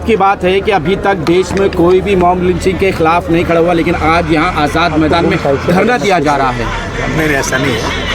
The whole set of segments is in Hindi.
की बात है कि अभी तक देश में कोई भी मॉब लिंचिंग के खिलाफ नहीं खड़ा हुआ, लेकिन आज यहाँ आज़ाद मैदान में धरना दिया जा रहा है। नहीं, ऐसा नहीं है।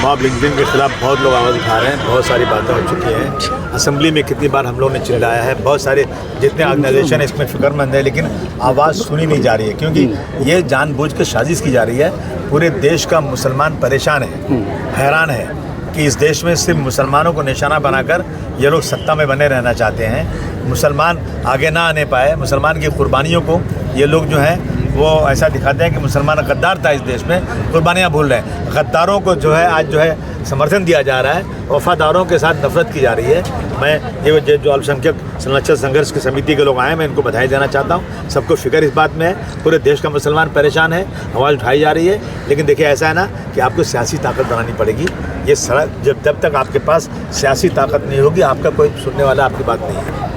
मॉब लिंचिंग के खिलाफ बहुत लोग आवाज़ उठा रहे हैं, बहुत सारी बातें हो चुकी हैं। असेंबली में कितनी बार हम लोगों ने चिल्लाया है, बहुत सारे जितने ऑर्गेनाइजेशन इसमें फिक्रमंद है, लेकिन आवाज़ सुनी नहीं जा रही है, क्योंकि ये जानबूझ के साजिश की जा रही है। पूरे देश का मुसलमान परेशान है, हैरान है कि इस देश में सिर्फ मुसलमानों को निशाना बनाकर ये लोग सत्ता में बने रहना चाहते हैं। मुसलमान आगे ना आने पाए, मुसलमान की कुर्बानियों को ये लोग जो हैं वो ऐसा दिखाते हैं कि मुसलमान गद्दार था इस देश में, कुर्बानियाँ भूल रहे हैं। गद्दारों को जो है आज जो है समर्थन दिया जा रहा है, वफादारों के साथ नफरत की जा रही है। मैं ये जो अल्पसंख्यक संरक्षण संघर्ष की समिति के लोग आए हैं, मैं इनको बधाई देना चाहता हूँ। सबको फिक्र इस बात में है, पूरे देश का मुसलमान परेशान है, आवाज़ उठाई जा रही है। लेकिन देखिए ऐसा है ना कि आपको सियासी ताकत बनानी पड़ेगी। ये सड़क जब तक आपके पास सियासी ताकत नहीं होगी, आपका कोई सुनने वाला आपकी बात नहीं है।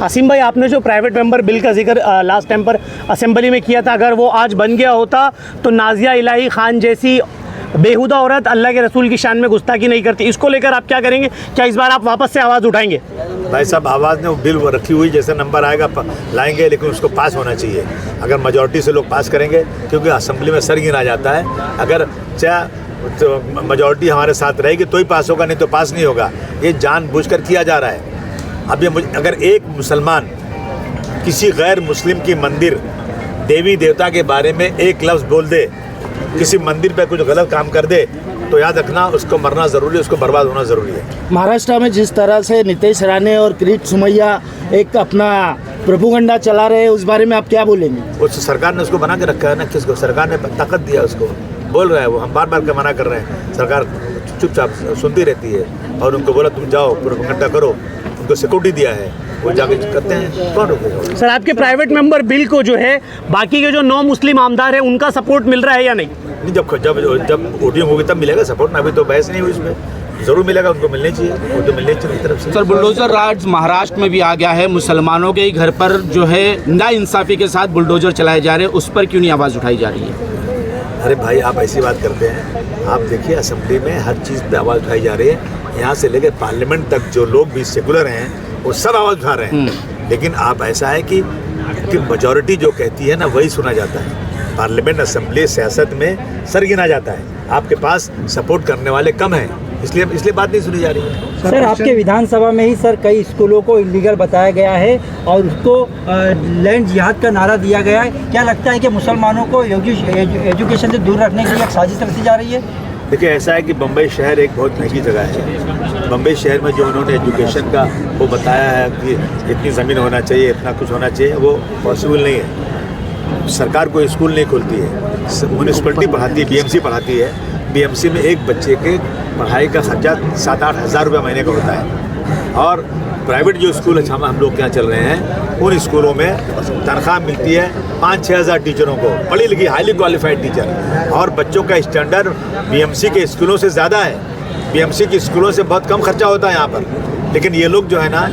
आसिम भाई, आपने जो प्राइवेट मेंबर बिल का जिक्र लास्ट टाइम पर असेंबली में किया था, अगर वो आज बन गया होता तो नाजिया इलाही खान जैसी बेहुदा औरत अल्लाह के रसूल की शान में गुस्ताखी नहीं करती। इसको लेकर आप क्या करेंगे? क्या इस बार आप वापस से आवाज़ उठाएंगे? भाई साहब, आवाज़ ने वो बिल रखी हुई, जैसे नंबर आएगा लाएंगे, लेकिन उसको पास होना चाहिए। अगर मेजॉरिटी से लोग पास करेंगे, क्योंकि असेंबली में सर गिना जाता है, अगर चाहे मेजॉरिटी हमारे साथ रहेगी तो ही पास होगा, नहीं तो पास नहीं होगा। ये जानबूझकर किया जा रहा है। अब ये अगर एक मुसलमान किसी गैर मुस्लिम की मंदिर, देवी देवता के बारे में एक लफ्ज़ बोल दे, किसी मंदिर पे कुछ गलत काम कर दे, तो याद रखना उसको मरना ज़रूरी है, उसको बर्बाद होना ज़रूरी है। महाराष्ट्र में जिस तरह से नीतीश राणे और किरीट सोमैया एक अपना प्रोपेगेंडा चला रहे हैं, उस बारे में आप क्या बोलेंगे? उस सरकार ने उसको बना के रखा है ना, किसको? सरकार ने ताकत दिया उसको, बोल रहा है वो। हम बार बार का मना कर रहे हैं, सरकार चुपचाप सुनती रहती है। और उनको बोला तुम जाओ प्रोपेगेंडा करो, उनको सिक्योरिटी दिया है, वो जाके करते हैं, कौन रोकेगा? सर, आपके प्राइवेट मेंबर बिल को जो है बाकी के जो 9 मुस्लिम आमदार है उनका सपोर्ट मिल रहा है या नहीं? जब वोटिंग होगी तब मिलेगा सपोर्ट ना, अभी तो बहस नहीं हुई इसमें। ज़रूर मिलेगा, उनको मिलने चाहिए, वो तो मिलने चाहिए तरफ से। सर, बुलडोजर राज महाराष्ट्र में भी आ गया है। मुसलमानों के ही घर पर जो है नाइंसाफ़ी के साथ बुलडोजर चलाए जा रहे हैं, उस पर क्यों नहीं आवाज़ उठाई जा रही है? अरे भाई, आप ऐसी बात करते हैं। आप देखिए असेंबली में हर चीज़ पे आवाज़ उठाई जा रही है, यहाँ से लेकर पार्लियामेंट तक जो लोग भी सेकुलर हैं वो सब आवाज़ उठा रहे हैं। लेकिन आप ऐसा है कि मेजॉरिटी जो कहती है ना वही सुना जाता है। पार्लियामेंट, असेंबली, सियासत में सर गिना जाता है। आपके पास सपोर्ट करने वाले कम हैं, इसलिए बात नहीं सुनी जा रही है। सर, आपके विधानसभा में ही सर कई स्कूलों को इलीगल बताया गया है और उसको लैंड जिहाद का नारा दिया गया है। क्या लगता है कि मुसलमानों को एजुकेशन से दूर रखने के लिए एक साजिश रची जा रही है? देखिए ऐसा है कि बम्बई शहर एक बहुत महंगी जगह है। बम्बई शहर में जो उन्होंने एजुकेशन का वो बताया है कि इतनी ज़मीन होना चाहिए, इतना कुछ होना चाहिए, वो पॉसिबल नहीं है। सरकार कोई स्कूल नहीं खोलती है, म्यूनिसिपलिटी पढ़ाती है, बीएमसी पढ़ाती है। बीएमसी में एक बच्चे के पढ़ाई का खर्चा 7-8 हज़ार रुपये महीने का होता है। और प्राइवेट जो स्कूल हम लोग के यहाँ चल रहे हैं, उन स्कूलों में तनख्वाह मिलती है 5-6 हज़ार टीचरों को, पढ़ी लिखी हाईली क्वालिफाइड टीचर। और बच्चों का स्टैंडर्ड बीएमसी के स्कूलों से ज़्यादा है। बीएमसी के स्कूलों से बहुत कम खर्चा होता है यहाँ पर। लेकिन ये लोग जो है ना,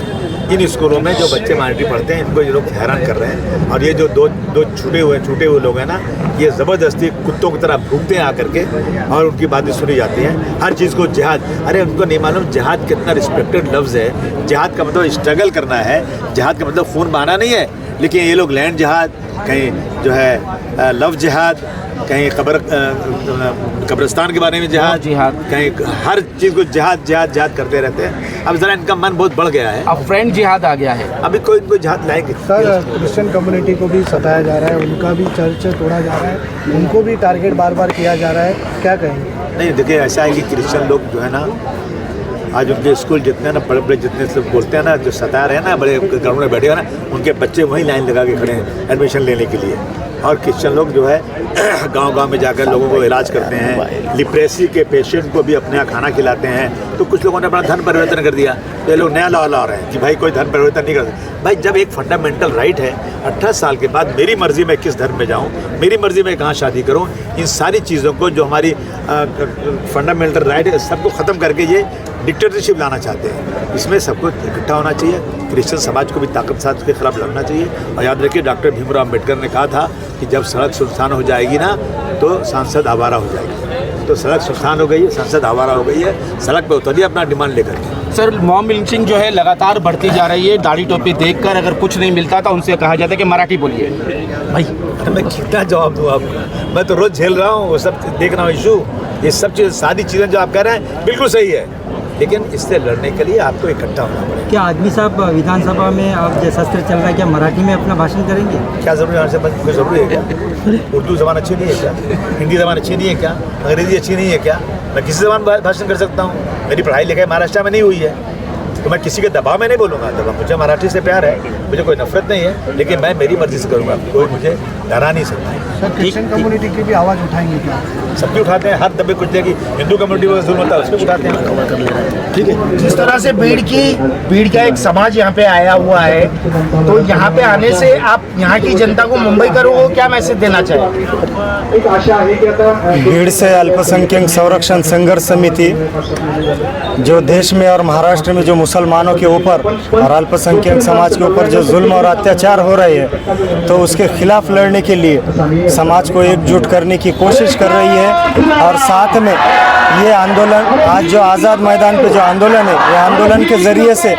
इन स्कूलों में जो बच्चे माइनॉरिटी पढ़ते हैं, इनको ये लोग हैरान कर रहे हैं। और ये जो दो छूटे हुए लोग हैं ना, ये ज़बरदस्ती कुत्तों की तरह भूखते हैं आकर के, और उनकी बातें सुनी जाती हैं। हर चीज़ को जिहाद, अरे उनको नहीं मालूम जिहाद कितना रिस्पेक्टेड लफ्ज़ है। जिहाद का मतलब स्ट्रगल करना है, जिहाद का मतलब खून बहाना नहीं है। लेकिन ये लोग लैंड जिहाद, कहीं जो है लव जिहाद, कहीं कब्रिस्तान के बारे में जिहाद, कहीं हर चीज़ को जिहाद करते रहते हैं। अब ज़रा इनका मन बहुत बढ़ गया है, अब फ्रेंड जिहाद आ गया है। अभी कोई इनको जिहाद लाएंगे। सर, क्रिश्चियन कम्युनिटी को भी सताया जा रहा है, उनका भी चर्च तोड़ा जा रहा है, उनको भी टारगेट बार बार किया जा रहा है, क्या कहेंगे? नहीं, देखिए ऐसा है कि क्रिश्चियन लोग जो है ना, आज उनके स्कूल जितने ना बड़े जितने सब बोलते हैं ना, जो सता रहे हैं ना, बड़े घरों में बैठे हैं ना, उनके बच्चे वहीं लाइन लगा के खड़े हैं एडमिशन लेने के लिए। और क्रिश्चियन लोग जो है गांव-गांव में जाकर लोगों को इलाज करते हैं, लिप्रेसी के पेशेंट को भी अपने यहाँ खाना खिलाते हैं। तो कुछ लोगों ने अपना धर्म परिवर्तन कर दिया, तो ये लोग नया लॉ ला रहे हैं कि भाई कोई धर्म परिवर्तन नहीं कर सकते। भाई जब एक फंडामेंटल राइट है, 18 साल के बाद मेरी मर्जी में किस धर्म में जाऊँ, मेरी मर्जी में कहाँ शादी करूँ, इन सारी चीज़ों को जो हमारी फंडामेंटल राइट है, सबको ख़त्म करके ये डिक्टेटरशिप लाना चाहते हैं। इसमें सबको इकट्ठा होना चाहिए, क्रिश्चियन समाज को भी ताकत के साथ उसके खिलाफ लड़ना चाहिए। और याद रखिए, डॉक्टर भीमराव अम्बेडकर ने कहा था कि जब सड़क सुनसान हो जाएगी ना, तो सांसद आवारा हो जाएगी। तो सड़क सुनसान हो गई है, संसद आवारा हो गई है, सड़क पे उतरिए अपना डिमांड लेकर। सर मॉब लिंचिंग जो है लगातार बढ़ती जा रही है, दाढ़ी टोपी देखकर अगर कुछ नहीं मिलता तो उनसे कहा जाता है कि मराठी बोलिए। भाई अरे मैं कितना जवाब दूँ आपको, मैं तो रोज़ झेल रहा हूँ, वो सब देख रहा हूँ इशू। ये सब चीज़ सारी चीज़ें जो आप कह रहे हैं बिल्कुल सही है, लेकिन इससे लड़ने के लिए आपको इकट्ठा होना पड़ेगा। क्या आदमी साहब विधानसभा में अब जैसा सत्र चल रहा है, क्या मराठी में अपना भाषण करेंगे? क्या ज़रूरी है? कोई ज़रूरी है क्या? उर्दू ज़बान अच्छी नहीं है क्या? हिंदी ज़बान अच्छी नहीं है क्या? अंग्रेज़ी अच्छी नहीं है क्या? मैं किसी ज़बान भाषण कर सकता हूँ। मेरी पढ़ाई लिखाई महाराष्ट्र में नहीं हुई है, तो मैं किसी के दबाव में नहीं बोलूँगा। दबाव, मुझे मराठी से प्यार है, मुझे कोई नफरत नहीं है, लेकिन मैं मेरी मर्जी से करूँगा, कोई मुझे डरा नहीं सकता है। सर क्रिश्चियन कम्युनिटी की भी आवाज़ उठाएंगे क्या? सबकी उठाते हैं, हाथ दबे कुछ देगी। हिंदू कम्युनिटी को जुल्म होता है उसको उठाते हैं। ठीक है। जिस तरह से भीड़ का एक समाज यहाँ पे आया हुआ है, तो यहाँ पे आने से आप यहाँ की जनता को मुंबई करो क्या मैसेज देना चाहेंगे? भीड़ से अल्पसंख्यक संरक्षण संघर्ष समिति जो देश में और महाराष्ट्र में जो मुसलमानों के ऊपर और अल्पसंख्यक समाज के ऊपर जो जुल्म और अत्याचार हो रहे हैं, तो उसके खिलाफ लड़ने के लिए समाज को एकजुट करने की कोशिश कर रही है। और साथ में ये आंदोलन, आज जो आज़ाद मैदान पे जो आंदोलन है, ये आंदोलन के ज़रिए से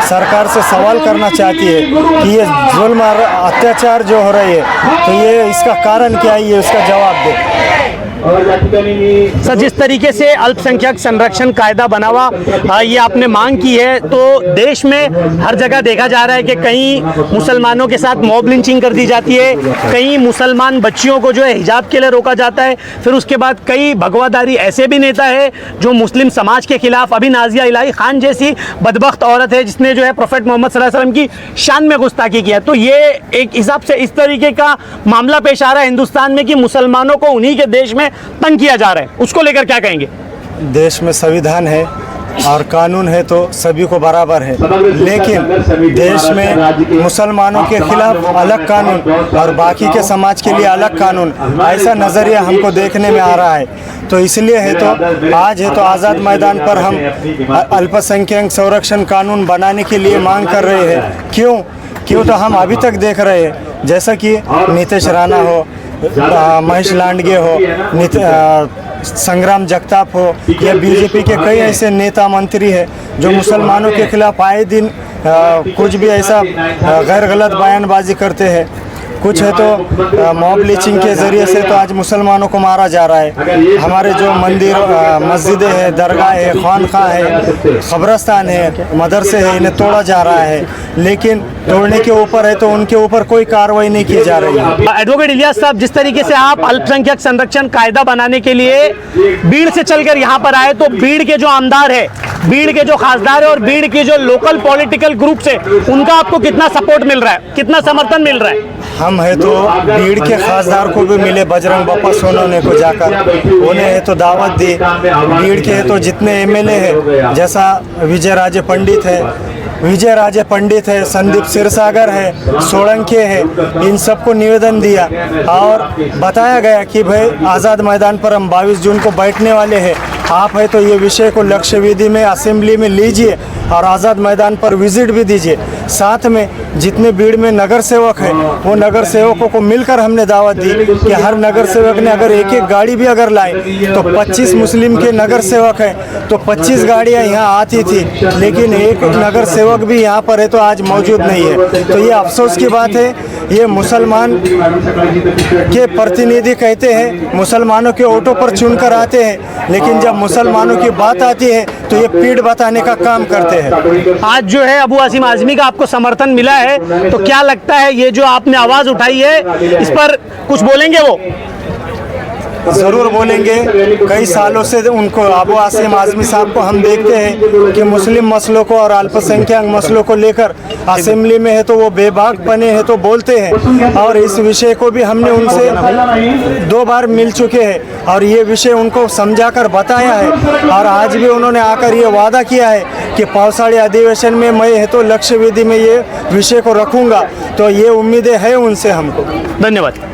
सरकार से सवाल करना चाहती है कि ये जुल्म और अत्याचार जो हो रहे हैं, तो ये इसका कारण क्या है, ये उसका जवाब दे। सर जिस तरीके से अल्पसंख्यक संरक्षण कायदा बना हुआ ये आपने मांग की है, तो देश में हर जगह देखा जा रहा है कि कहीं मुसलमानों के साथ मॉब लिंचिंग कर दी जाती है, कहीं मुसलमान बच्चियों को जो है हिजाब के लिए रोका जाता है, फिर उसके बाद कई भगवादारी ऐसे भी नेता है जो मुस्लिम समाज के खिलाफ, अभी नाजिया इलाही खान जैसी बदबख्त औरत है जिसने जो है प्रोफेट मोहम्मद सल्लल्लाहु अलैहि वसल्लम की शान में गुस्ताखी किया। तो ये एक हिसाब से इस तरीके का मामला पेश आ रहा है हिंदुस्तान में कि मुसलमानों को उन्हीं के देश में तंग किया जा रहा है, उसको लेकर क्या कहेंगे? देश में संविधान है और कानून है तो सभी को बराबर है, लेकिन देश में मुसलमानों के खिलाफ अलग कानून और बाकी के समाज के लिए अलग कानून, ऐसा नज़रिया हमको देखने में आ रहा है। तो इसलिए है तो आज है तो आज़ाद मैदान पर हम अल्पसंख्यक संरक्षण कानून बनाने के लिए मांग कर रहे हैं। क्यों तो हम अभी तक देख रहे हैं, जैसा कि नीतीश राणा हो, महेश लांडगे हो, संग्राम जगताप हो, या बीजेपी के कई ऐसे नेता मंत्री हैं जो मुसलमानों के खिलाफ आए दिन कुछ भी ऐसा गैर गलत बयानबाजी करते हैं। कुछ है तो मॉब लिंचिंग के ज़रिए से तो आज मुसलमानों को मारा जा रहा है। हमारे जो मंदिर, मस्जिदें हैं, दरगाह है, खानखा है, कब्रस्तान है, मदरसे हैं, इन्हें तोड़ा जा रहा है, लेकिन तोड़ने के ऊपर है तो उनके ऊपर कोई कार्रवाई नहीं की जा रही है। एडवोकेट इलियास साहब, जिस तरीके से आप अल्पसंख्यक संरक्षण कायदा बनाने के लिए भीड़ से चलकर यहाँ पर आए, तो भीड़ के जो आमदार है, भीड़ के जो खासदार है और भीड़ के जो लोकल पॉलिटिकल ग्रुप्स है, उनका आपको कितना सपोर्ट मिल रहा है, कितना समर्थन मिल रहा है? हम है तो भीड़ के खासदार को भी मिले, बजरंग बप्पा सोनवणे को जाकर उन्हें है तो दावत दी। भीड़ के है तो जितने एमएलए हैं, जैसा विजय राजे पंडित है, संदीप सिरसागर है, सोलंके है, इन सबको निवेदन दिया और बताया गया कि भाई आज़ाद मैदान पर हम 22 जून को बैठने वाले हैं, आप है तो ये विषय को लक्ष्य विधि में असेंबली में लीजिए और आज़ाद मैदान पर विजिट भी दीजिए। साथ में जितने भीड़ में नगर सेवक हैं, वो नगर सेवकों को मिलकर हमने दावत दी कि हर नगर सेवक ने अगर एक एक गाड़ी भी अगर लाए तो 25 मुस्लिम के नगर सेवक हैं तो 25 गाड़ियाँ यहाँ आती थी, लेकिन एक नगर सेवक भी यहाँ पर है तो आज मौजूद नहीं है। तो ये अफसोस की बात है। ये मुसलमान के प्रतिनिधि कहते हैं मुसलमानों के ऑटो पर चुनकर आते हैं, लेकिन जब मुसलमानों की बात आती है तो ये पीठ बताने का काम करते हैं। आज जो है अबू आसिम आज़मी का आपको समर्थन मिला है, तो क्या लगता है ये जो आपने आवाज़ उठाई है इस पर कुछ बोलेंगे? वो ज़रूर बोलेंगे। कई सालों से उनको, अबू आसिम आज़मी साहब को हम देखते हैं कि मुस्लिम मसलों को और अल्पसंख्यक मसलों को लेकर असेंबली में है तो वो बेबाक बने हैं तो बोलते हैं, और इस विषय को भी हमने उनसे 2 बार मिल चुके हैं और ये विषय उनको समझाकर बताया है। और आज भी उन्होंने आकर ये वादा किया है कि पौसाड़ी अधिवेशन में मैं है तो लक्ष्य विधि में ये विषय को रखूँगा। तो ये उम्मीदें हैं उनसे हमको। धन्यवाद।